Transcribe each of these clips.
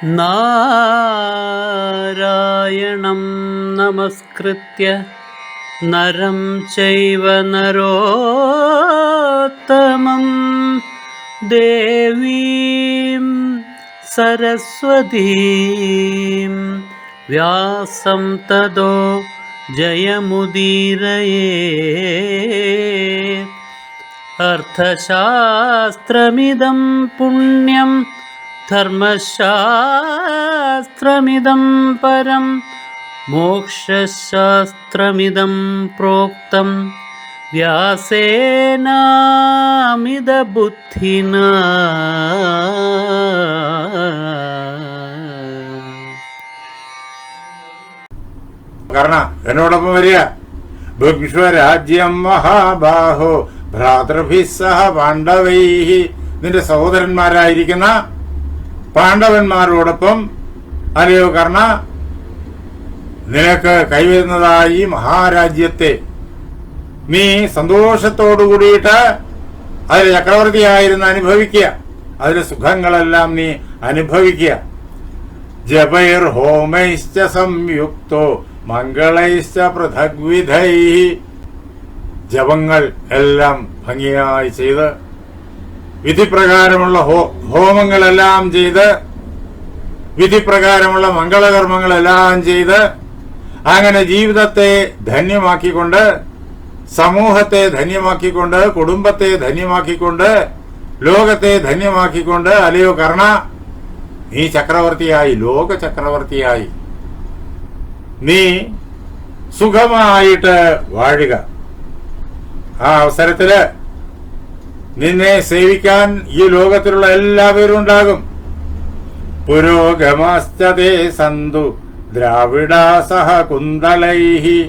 നാരായണം നമസ്കൃത്യ നരം ചൈവ നരോത്തമം ദേവീം സരസ്വതീം വ്യാസം തതോ ജയമുദീരയേ. അർത്ഥശാസ്ത്രമിദം പുണ്യം ധർമ്മശാസ്ത്രമിദം പരം മോക്ഷശാസ്ത്രമിദം പ്രോക്തം വ്യാസേനാമിത ബുദ്ധിനാ. കാരണം എന്നോടൊപ്പം വരിക. ഭുക്ഷ്വരാജ്യം മഹാബാഹോ ഭ്രാതൃഭിः സഹ പാണ്ഡവൈः. നിന്റെ സഹോദരന്മാരായിരിക്കുന്ന പാണ്ഡവന്മാരോടൊപ്പം അല്ലയോ കർണ, നിനക്ക് കൈവരുന്നതായി മഹാരാജ്യത്തെ നീ സന്തോഷത്തോടു കൂടിയിട്ട് അതിൽ ചക്രവർത്തിയായിരുന്ന് അനുഭവിക്കുക. അതിലെ സുഖങ്ങളെല്ലാം നീ അനുഭവിക്കുക. ജപൈർ ഹോമൈശ്ച സംയുക്തോ മംഗളൈശ്ച പൃഥഗ്വിധൈഃ. ജപങ്ങൾ എല്ലാം ഭംഗിയായി ചെയ്ത് വിധിപ്രകാരമുള്ള ഹോമങ്ങളെല്ലാം ചെയ്ത് വിധിപ്രകാരമുള്ള മംഗളകർമ്മങ്ങളെല്ലാം ചെയ്ത് അങ്ങനെ ജീവിതത്തെ ധന്യമാക്കിക്കൊണ്ട്, സമൂഹത്തെ ധന്യമാക്കിക്കൊണ്ട്, കുടുംബത്തെ ധന്യമാക്കിക്കൊണ്ട്, ലോകത്തെ ധന്യമാക്കിക്കൊണ്ട് അല്ലയോ കർണ നീ ചക്രവർത്തിയായി, ലോക ചക്രവർത്തിയായി നീ സുഖമായിട്ട് വാഴുക. ആ അവസരത്തില് നിന്നെ സേവിക്കാൻ ഈ ലോകത്തിലുള്ള എല്ലാവരും ഉണ്ടാകും. പുരോഗമശ്ചതേ സന്തു ദ്രാവിഡാ സഹ കുന്തളൈഹി.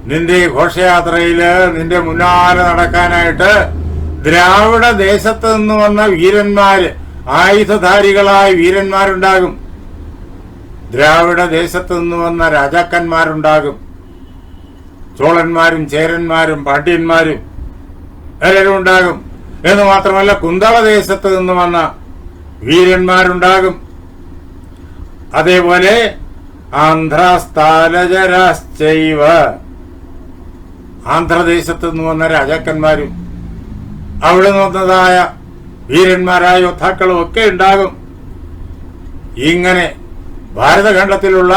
നിന്റെ ഘോഷയാത്രയില് നിന്റെ മുന്നാലെ നടക്കാനായിട്ട് ദ്രാവിഡ ദേശത്ത് നിന്ന് വന്ന വീരന്മാര്, ആയുധധാരികളായ വീരന്മാരുണ്ടാകും. ദ്രാവിഡ ദേശത്ത് നിന്ന് വന്ന രാജാക്കന്മാരുണ്ടാകും. ചോളന്മാരും ചേരന്മാരും പാണ്ഡ്യന്മാരും എല്ലാവരും ഉണ്ടാകും. എന്ന് മാത്രമല്ല കുന്തള ദേശത്ത് നിന്ന് വന്ന വീരന്മാരുണ്ടാകും. അതേപോലെ ആന്ധ്രാസ്ഥാലജരാശ്ചൈവ, ആന്ധ്രദേശത്ത് നിന്ന് വന്ന രാജാക്കന്മാരും അവിടെ നിന്ന് വന്നതായ വീരന്മാരായ യോദ്ധാക്കളും ഒക്കെ ഉണ്ടാകും. ഇങ്ങനെ ഭാരതഖണ്ഡത്തിലുള്ള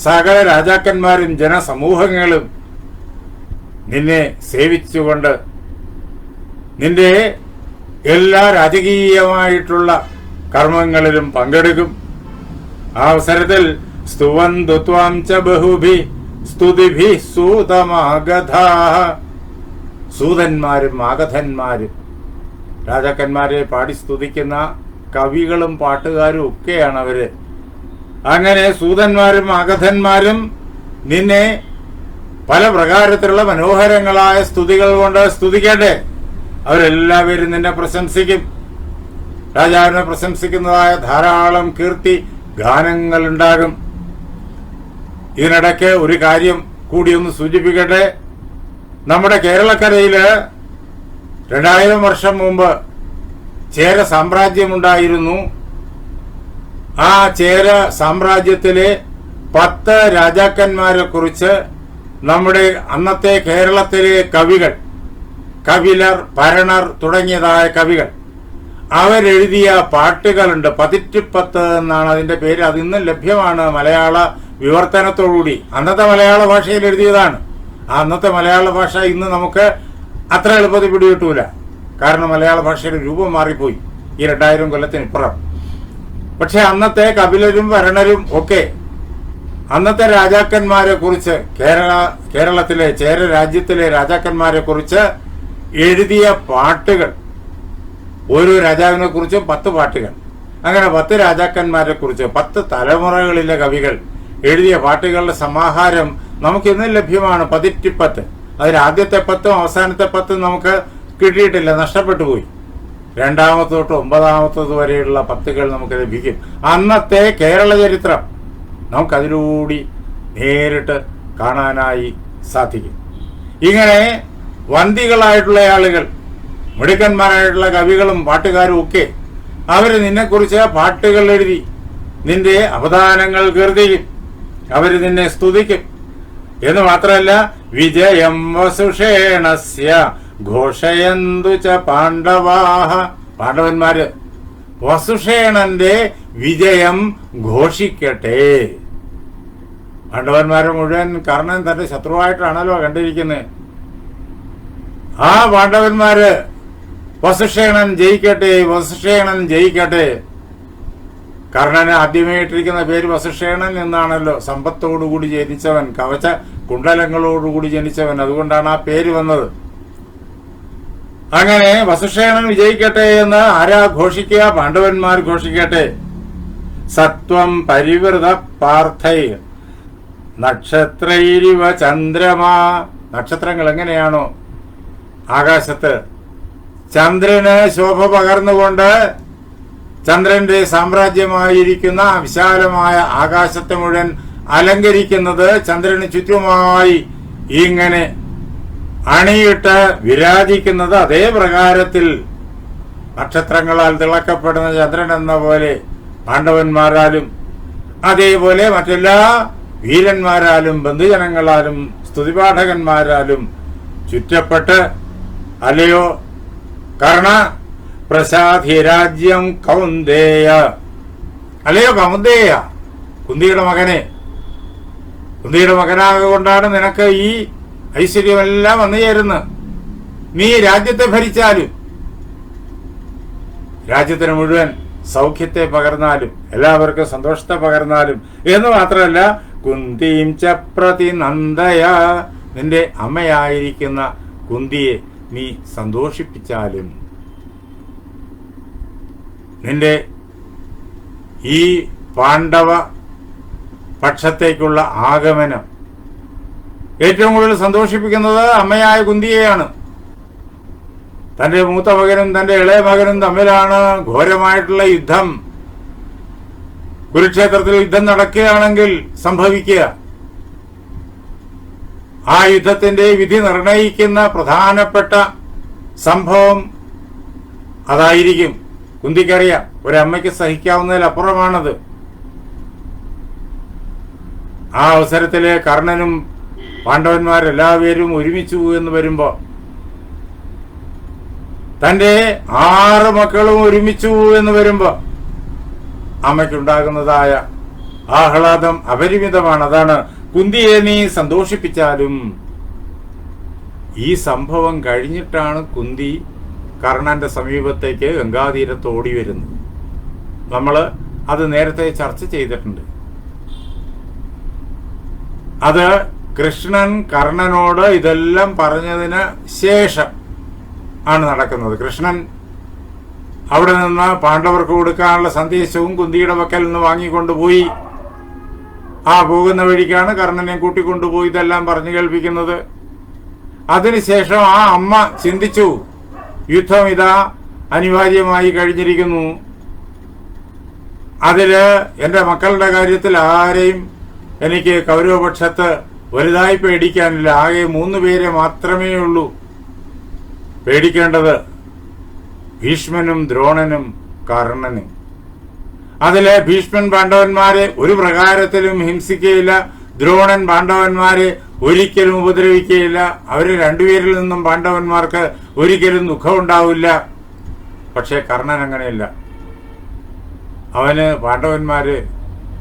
സകല രാജാക്കന്മാരും ജനസമൂഹങ്ങളും നിന്നെ സേവിച്ചുകൊണ്ട് നിന്റെ എല്ലാ രാജകീയമായിട്ടുള്ള കർമ്മങ്ങളിലും പങ്കെടുക്കും. ആ അവസരത്തിൽ സ്തുവന്തു ത്വാം ച ബഹുഭി സ്തുതിഭി സൂതമാഗധാഃ. സൂതന്മാരും ആഗധന്മാരും രാജാക്കന്മാരെ പാടി സ്തുതിക്കുന്ന കവികളും പാട്ടുകാരും ഒക്കെയാണ് അവര്. അങ്ങനെ സൂതന്മാരും ആഗധന്മാരും നിന്നെ പല പ്രകാരത്തിലുള്ള മനോഹരങ്ങളായ സ്തുതികൾ കൊണ്ട് സ്തുതിക്കട്ടെ. അവരെല്ലാവരും നിന്നെ പ്രശംസിക്കും. രാജാവിനെ പ്രശംസിക്കുന്നതായ ധാരാളം കീർത്തി ഗാനങ്ങൾ ഉണ്ടാകും. ഇതിനിടയ്ക്ക് ഒരു കാര്യം കൂടി ഒന്ന് സൂചിപ്പിക്കട്ടെ. നമ്മുടെ കേരളക്കരയില് 2000 വർഷം മുമ്പ് ചേര സാമ്രാജ്യമുണ്ടായിരുന്നു. ആ ചേര സാമ്രാജ്യത്തിലെ 10 രാജാക്കന്മാരെ കുറിച്ച് നമ്മുടെ അന്നത്തെ കേരളത്തിലെ കവികൾ, കപിലർ, ഭരണർ തുടങ്ങിയതായ കവികൾ അവരെഴുതിയ പാട്ടുകളുണ്ട്. 10 എന്നാണ് അതിന്റെ പേര്. അത് ഇന്നും ലഭ്യമാണ് മലയാള വിവർത്തനത്തോടുകൂടി. അന്നത്തെ മലയാള ഭാഷയിൽ എഴുതിയതാണ്. ആ അന്നത്തെ മലയാള ഭാഷ ഇന്ന് നമുക്ക് അത്ര എളുപ്പത്തിൽ പിടികിട്ടൂല. കാരണം മലയാള ഭാഷയുടെ രൂപം മാറിപ്പോയി ഈ 2000 കൊല്ലത്തിനിപ്പുറം. പക്ഷെ അന്നത്തെ കപിലരും ഭരണരും ഒക്കെ അന്നത്തെ രാജാക്കന്മാരെ കുറിച്ച്, കേരളത്തിലെ ചേര രാജ്യത്തിലെ രാജാക്കന്മാരെ കുറിച്ച് എഴുതിയ പാട്ടുകൾ, ഓരോ രാജാവിനെ കുറിച്ചും 10 പാട്ടുകൾ, അങ്ങനെ 10 രാജാക്കന്മാരെ കുറിച്ച് 10 തലമുറകളിലെ കവികൾ എഴുതിയ പാട്ടുകളുടെ സമാഹാരം നമുക്ക് ഇന്നും ലഭ്യമാണ്. 10. അതിൽ ആദ്യത്തെ 10ഉം അവസാനത്തെ 10ഉം നമുക്ക് കിട്ടിയിട്ടില്ല, നഷ്ടപ്പെട്ടു പോയി. 2ാമത്തെ തൊട്ട് 9ാമത്തത് വരെയുള്ള 10കൾ നമുക്ക് ലഭിക്കും. അന്നത്തെ കേരള ചരിത്രം നമുക്കതിലൂടെ നേരിട്ട് കാണാനായി സാധിക്കും. ഇങ്ങനെ വന്തികളായിട്ടുള്ള ആളുകൾ, മിടുക്കന്മാരായിട്ടുള്ള കവികളും പാട്ടുകാരും ഒക്കെ അവര് നിന്നെക്കുറിച്ച് പാട്ടുകൾ എഴുതി നിന്റെ അവദാനങ്ങൾ കീർത്തിക്കും. അവര് നിന്നെ സ്തുതിക്കും. എന്ന് മാത്രമല്ല, വിജയം വസുഷേണസ്യ ഘോഷയന്തു ച പാണ്ഡവാഹ. പാണ്ഡവന്മാര് വസുഷേണന്റെ വിജയം ഘോഷിക്കട്ടെ. പാണ്ഡവന്മാരെ മുഴുവൻ കർണൻ തന്റെ ശത്രുവായിട്ടാണല്ലോ കണ്ടിരിക്കുന്നത്. ആ പാണ്ഡവന്മാര് വസുഷേണൻ ജയിക്കട്ടെ, വസുഷേണൻ ജയിക്കട്ടെ. കർണന് ആദ്യമേ ഇട്ടിരിക്കുന്ന പേര് വസുഷേണൻ എന്നാണല്ലോ. സമ്പത്തോടുകൂടി ജനിച്ചവൻ, കവച കുണ്ടലങ്ങളോടുകൂടി ജനിച്ചവൻ. അതുകൊണ്ടാണ് ആ പേര് വന്നത്. അങ്ങനെ വസുഷേണൻ വിജയിക്കട്ടെ എന്ന് ആരാ ഘോഷിക്കുക? പാണ്ഡവന്മാർ ഘോഷിക്കട്ടെ. സത്വം പരിവൃത പാർത്ഥൈ നക്ഷത്രൈരിവ ചന്ദ്രമാ. നക്ഷത്രങ്ങൾ എങ്ങനെയാണോ ആകാശത്ത് ചന്ദ്രന് ശോഭ പകർന്നുകൊണ്ട് ചന്ദ്രന്റെ സാമ്രാജ്യമായിരിക്കുന്ന വിശാലമായ ആകാശത്തെ മുഴുവൻ അലങ്കരിക്കുന്നത്, ചന്ദ്രന് ചുറ്റുമായി ഇങ്ങനെ അണിയിട്ട് വിരാജിക്കുന്നത്, അതേ പ്രകാരത്തിൽ നക്ഷത്രങ്ങളാൽ തിളക്കപ്പെടുന്ന ചന്ദ്രൻ എന്ന പോലെ പാണ്ഡവന്മാരാലും അതേപോലെ മറ്റെല്ലാ വീരന്മാരാലും ബന്ധുജനങ്ങളാലും സ്തുതിപാഠകന്മാരാലും ചുറ്റപ്പെട്ട്, അല്ലയോ കർണ പ്രസാധിരാജ്യം കൗന്ദേയ, അല്ലയോ കൗന്ദേയ, കുന്തിയുടെ മകനെ, കുന്തിയുടെ മകനാകൊണ്ടാണ് നിനക്ക് ഈ ഐശ്വര്യമെല്ലാം വന്നു ചേരുന്നത്. നീ രാജ്യത്തെ ഭരിച്ചാലും, രാജ്യത്തിന് മുഴുവൻ സൗഖ്യത്തെ പകർന്നാലും, എല്ലാവർക്കും സന്തോഷത്തെ പകർന്നാലും, എന്ന് മാത്രമല്ല കുന്തിയും ചപ്രതി നന്ദയ, നിന്റെ അമ്മയായിരിക്കുന്ന കുന്തിയെ നീ സന്തോഷിപ്പിച്ചാലും, നിന്റെ ഈ പാണ്ഡവ പക്ഷത്തേക്കുള്ള ആഗമനം ഏറ്റവും കൂടുതൽ സന്തോഷിപ്പിക്കുന്നത് അമ്മയായ കുന്തിയെയാണ്. തന്റെ മൂത്ത മകനും തന്റെ ഇളയ മകനും തമ്മിലാണ് ഘോരമായിട്ടുള്ള യുദ്ധം. കുരുക്ഷേത്രത്തിൽ യുദ്ധം നടക്കുകയാണെങ്കിൽ സംഭവിക്കുക, ആ യുദ്ധത്തിന്റെ വിധി നിർണയിക്കുന്ന പ്രധാനപ്പെട്ട സംഭവം അതായിരിക്കും. കുന്തിക്കറിയാം, ഒരമ്മയ്ക്ക് സഹിക്കാവുന്നതിലപ്പുറമാണത്. ആ അവസരത്തില് കർണനും പാണ്ഡവന്മാരെല്ലാവരും ഒരുമിച്ചു എന്ന് വരുമ്പോ, തന്റെ 6 മക്കളും ഒരുമിച്ചു എന്ന് വരുമ്പോ അമ്മയ്ക്കുണ്ടാകുന്നതായ ആഹ്ലാദം അപരിമിതമാണ്. അതാണ് കുന്തിയെ നീ സന്തോഷിപ്പിച്ചാലും. ഈ സംഭവം കഴിഞ്ഞിട്ടാണ് കുന്തി കർണന്റെ സമീപത്തേക്ക് ഗംഗാതീരത്ത് ഓടി വരുന്നത്. നമ്മൾ അത് നേരത്തെ ചർച്ച ചെയ്തിട്ടുണ്ട്. അത് കൃഷ്ണൻ കർണനോട് ഇതെല്ലാം പറഞ്ഞതിന് ശേഷം ആണ് നടക്കുന്നത്. കൃഷ്ണൻ അവിടെ നിന്ന് പാണ്ഡവർക്ക് കൊടുക്കാനുള്ള സന്ദേശവും കുന്തിയുടെ പക്കൽ നിന്ന് വാങ്ങിക്കൊണ്ടുപോയി. ആ പോകുന്ന വഴിക്കാണ് കർണനെ കൂട്ടിക്കൊണ്ടുപോയി ഇതെല്ലാം പറഞ്ഞു കേൾപ്പിക്കുന്നത്. അതിനുശേഷം ആ അമ്മ ചിന്തിച്ചു, യുദ്ധം ഇതാ അനിവാര്യമായി കഴിഞ്ഞിരിക്കുന്നു. അതില് എന്റെ മക്കളുടെ കാര്യത്തിൽ ആരെയും എനിക്ക് കൗരവപക്ഷത്ത് വലുതായി പേടിക്കാനില്ല. ആകെ 3 പേരെ മാത്രമേ ഉള്ളൂ പേടിക്കേണ്ടത്, ഭീഷ്മനും ദ്രോണനും കർണനും. അതിലെ ഭീഷ്മൻ പാണ്ഡവന്മാരെ ഒരു പ്രകാരത്തിലും ഹിംസിക്കുകയില്ല, ദ്രോണൻ പാണ്ഡവന്മാരെ ഒരിക്കലും ഉപദ്രവിക്കുകയില്ല. അവര് 2 പേരിൽ നിന്നും പാണ്ഡവന്മാർക്ക് ഒരിക്കലും ദുഃഖമുണ്ടാവില്ല. പക്ഷെ കർണൻ അങ്ങനെയല്ല. അവന് പാണ്ഡവന്മാര്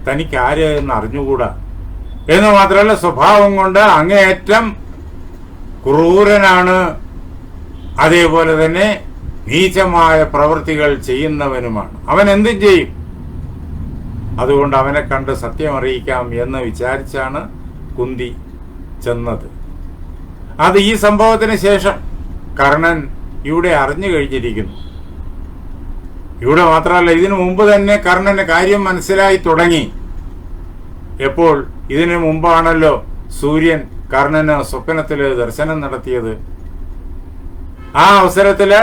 തനിക്കാര് എന്ന് അറിഞ്ഞുകൂടാ. എന്ന് മാത്രമല്ല, സ്വഭാവം കൊണ്ട് അങ്ങേയറ്റം ക്രൂരനാണ്. അതേപോലെ തന്നെ നീചമായ പ്രവൃത്തികൾ ചെയ്യുന്നവനുമാണ്. അവൻ എന്തും ചെയ്യും. അതുകൊണ്ട് അവനെ കണ്ട് സത്യം അറിയിക്കാം എന്ന് വിചാരിച്ചാണ് കുന്തി ചെന്നത്. അത് ഈ സംഭവത്തിന് ശേഷം കർണൻ ഇവിടെ അറിഞ്ഞു കഴിഞ്ഞിരിക്കുന്നു. ഇവിടെ മാത്രമല്ല, ഇതിനു മുമ്പ് തന്നെ കർണന് കാര്യം മനസ്സിലായി തുടങ്ങി. എപ്പോൾ? ഇതിനു മുമ്പാണല്ലോ സൂര്യൻ കർണന് സ്വപ്നത്തില് ദർശനം നടത്തിയത്. ആ അവസരത്തില്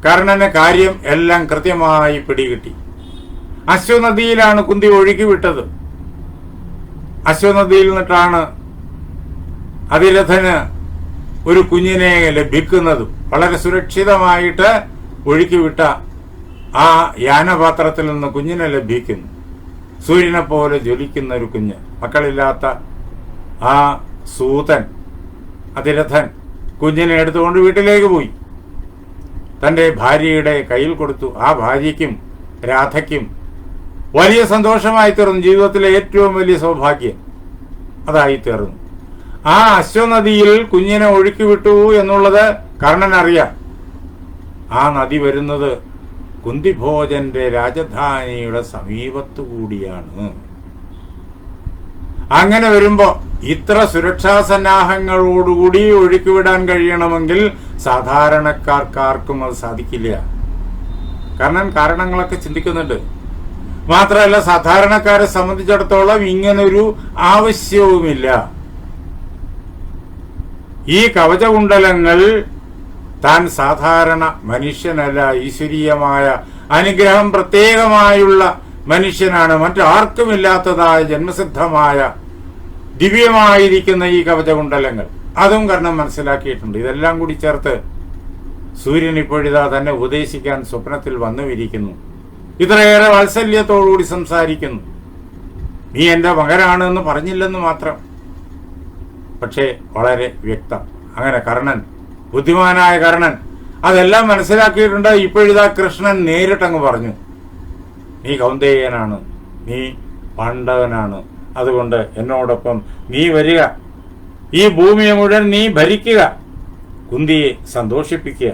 കർണന് കാര്യം എല്ലാം കൃത്യമായി പിടികിട്ടി. അശ്വനദിയിലാണ് കുന്തി ഒഴുക്കി വിട്ടത്. അശ്വനദിയിൽ നിന്നിട്ടാണ് അതിരഥന് ഒരു കുഞ്ഞിനെ ലഭിക്കുന്നതും. വളരെ സുരക്ഷിതമായിട്ട് ഒഴുക്കിവിട്ട ആ യാനപാത്രത്തിൽ നിന്ന് കുഞ്ഞിനെ ലഭിക്കുന്നു. സൂര്യനെ പോലെ ജ്വലിക്കുന്ന ഒരു കുഞ്ഞ്. മക്കളില്ലാത്ത ആ സൂതൻ, അതിരഥൻ കുഞ്ഞിനെ എടുത്തുകൊണ്ട് വീട്ടിലേക്ക് പോയി. തൻ്റെ ഭാര്യയുടെ കയ്യിൽ കൊടുത്തു. ആ ഭാര്യയ്ക്കും രാധയ്ക്കും വലിയ സന്തോഷമായി തീർന്നു. ജീവിതത്തിലെ ഏറ്റവും വലിയ സൗഭാഗ്യം അതായി തീർന്നു. ആ അശ്വനദിയിൽ കുഞ്ഞിനെ ഒഴുക്കി വിട്ടു എന്നുള്ളത് കർണൻ അറിയാം. ആ നദി വരുന്നത് കുന്തിഭോജന്റെ രാജധാനിയുടെ സമീപത്തു കൂടിയാണ്. അങ്ങനെ വരുമ്പോ ഇത്ര സുരക്ഷാ സന്നാഹങ്ങളോടുകൂടി ഒഴുക്കിവിടാൻ കഴിയണമെങ്കിൽ സാധാരണക്കാർക്കാർക്കും അത് സാധിക്കില്ല. കാരണം കാരണങ്ങളൊക്കെ ചിന്തിക്കുന്നുണ്ട്. മാത്രമല്ല, സാധാരണക്കാരെ സംബന്ധിച്ചിടത്തോളം ഇങ്ങനൊരു ആവശ്യവുമില്ല. ഈ കവചകുണ്ടലങ്ങൾ താൻ സാധാരണ മനുഷ്യനല്ല, ഈശ്വരീയമായ അനുഗ്രഹം പ്രത്യേകമായുള്ള മനുഷ്യനാണ്. മറ്റാർക്കുമില്ലാത്തതായ ജന്മസിദ്ധമായ ദിവ്യമായിരിക്കുന്ന ഈ കവചകുണ്ടലങ്ങൾ, അതും കർണൻ മനസ്സിലാക്കിയിട്ടുണ്ട്. ഇതെല്ലാം കൂടി ചേർത്ത് സൂര്യൻ ഇപ്പോഴിതാ തന്നെ ഉപദേശിക്കാൻ സ്വപ്നത്തിൽ വന്നുമിരിക്കുന്നു. ഇത്രയേറെ വാത്സല്യത്തോടുകൂടി സംസാരിക്കുന്നു. നീ എൻ്റെ മകനാണെന്ന് പറഞ്ഞില്ലെന്ന് മാത്രം, പക്ഷേ വളരെ വ്യക്തം. അങ്ങനെ കർണൻ, ബുദ്ധിമാനായ കർണൻ അതെല്ലാം മനസ്സിലാക്കിയിട്ടുണ്ട്. ഇപ്പോഴിതാ കൃഷ്ണൻ നേരിട്ടങ്ങ് പറഞ്ഞു, നീ കൗന്ദേയനാണ്, നീ പാണ്ഡവനാണ്, അതുകൊണ്ട് എന്നോടൊപ്പം നീ വരിക, ഈ ഭൂമിയെ മുഴുവൻ നീ ഭരിക്കുക, കുന്തിയെ സന്തോഷിപ്പിക്കുക.